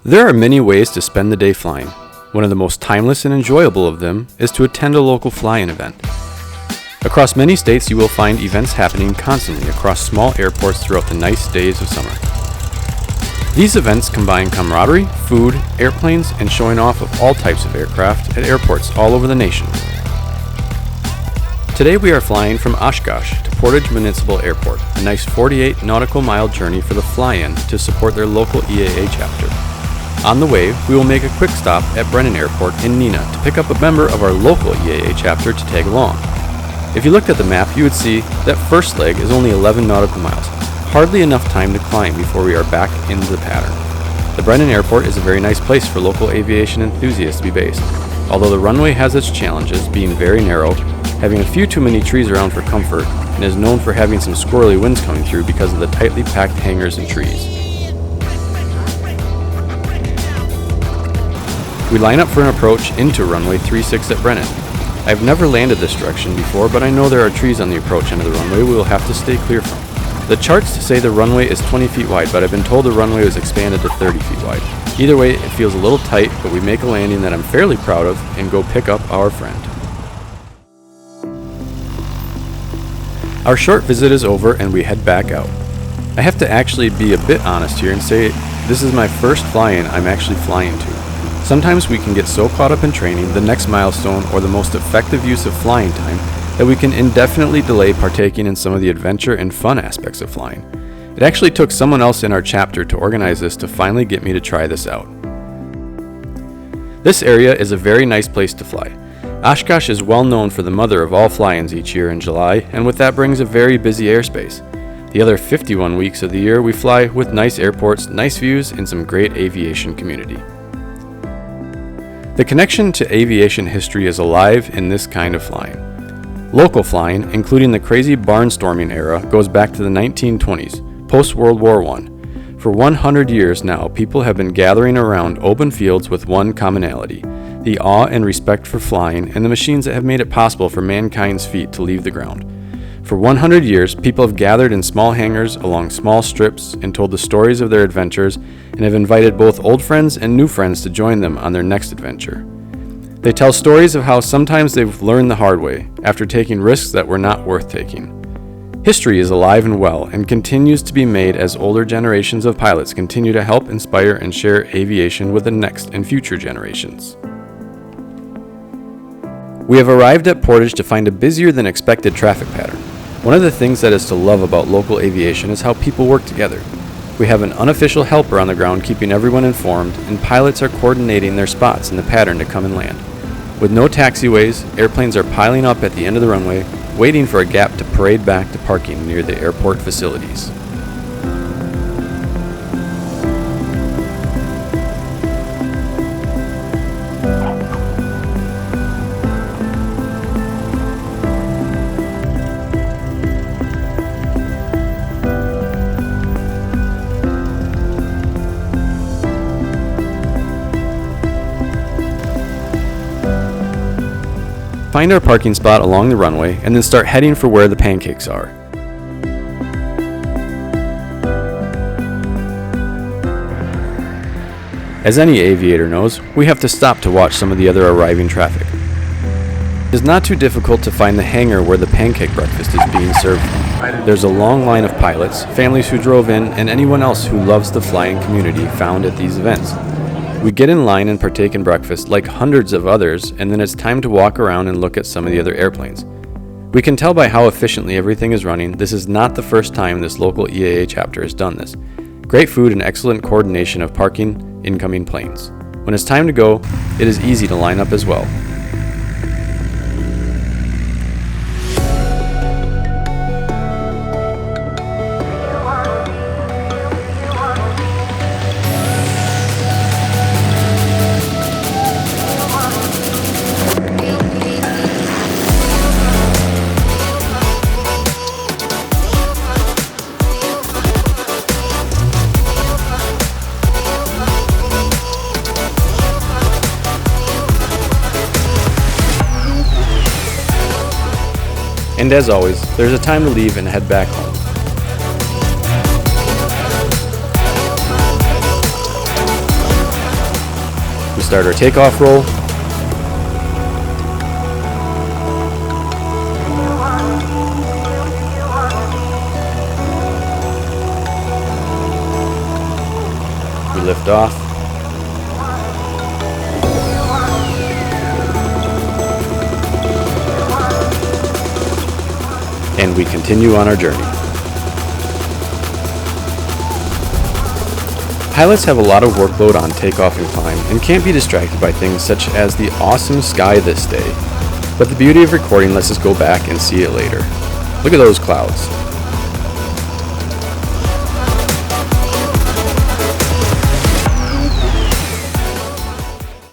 There are many ways to spend the day flying. One of the most timeless and enjoyable of them is to attend a local fly-in event. Across many states, you will find events happening constantly across small airports throughout the nice days of summer. These events combine camaraderie, food, airplanes, and showing off of all types of aircraft at airports all over the nation. Today we are flying from Oshkosh to Portage Municipal Airport, a nice 48 nautical mile journey for the fly-in to support their local EAA chapter. On the way, we will make a quick stop at Brennan Airport in Neenah to pick up a member of our local EAA chapter to tag along. If you looked at the map, you would see that first leg is only 11 nautical miles, hardly enough time to climb before we are back into the pattern. The Brennan Airport is a very nice place for local aviation enthusiasts to be based. Although the runway has its challenges, being very narrow, having a few too many trees around for comfort, and is known for having some squirrely winds coming through because of the tightly packed hangars and trees. We line up for an approach into runway 36 at Brennan. I've never landed this direction before, but I know there are trees on the approach end of the runway we will have to stay clear from. The charts say the runway is 20 feet wide, but I've been told the runway was expanded to 30 feet wide. Either way, it feels a little tight, but we make a landing that I'm fairly proud of and go pick up our friend. Our short visit is over and we head back out. I have to actually be a bit honest here and say this is my first fly-in I'm actually flying to. Sometimes we can get so caught up in training, the next milestone, or the most effective use of flying time that we can indefinitely delay partaking in some of the adventure and fun aspects of flying. It actually took someone else in our chapter to organize this to finally get me to try this out. This area is a very nice place to fly. Oshkosh is well known for the mother of all fly-ins each year in July, and with that brings a very busy airspace. The other 51 weeks of the year we fly with nice airports, nice views, and some great aviation community. The connection to aviation history is alive in this kind of flying. Local flying, including the crazy barnstorming era, goes back to the 1920s, post-World War I. For 100 years now, people have been gathering around open fields with one commonality: the awe and respect for flying and the machines that have made it possible for mankind's feet to leave the ground. For 100 years, people have gathered in small hangars along small strips and told the stories of their adventures and have invited both old friends and new friends to join them on their next adventure. They tell stories of how sometimes they've learned the hard way after taking risks that were not worth taking. History is alive and well and continues to be made as older generations of pilots continue to help inspire and share aviation with the next and future generations. We have arrived at Portage to find a busier than expected traffic pattern. One of the things that is to love about local aviation is how people work together. We have an unofficial helper on the ground keeping everyone informed, and pilots are coordinating their spots in the pattern to come and land. With no taxiways, airplanes are piling up at the end of the runway, waiting for a gap to parade back to parking near the airport facilities. Find our parking spot along the runway and then start heading for where the pancakes are. As any aviator knows, we have to stop to watch some of the other arriving traffic. It is not too difficult to find the hangar where the pancake breakfast is being served from. There's a long line of pilots, families who drove in, and anyone else who loves the flying community found at these events. We get in line and partake in breakfast like hundreds of others, and then it's time to walk around and look at some of the other airplanes. We can tell by how efficiently everything is running, this is not the first time this local EAA chapter has done this. Great food and excellent coordination of parking incoming planes. When it's time to go, it is easy to line up as well. And as always, there's a time to leave and head back home. start our takeoff roll. We lift off. And we continue on our journey. Pilots have a lot of workload on takeoff and climb and can't be distracted by things such as the awesome sky this day. But the beauty of recording lets us go back and see it later. Look at those clouds.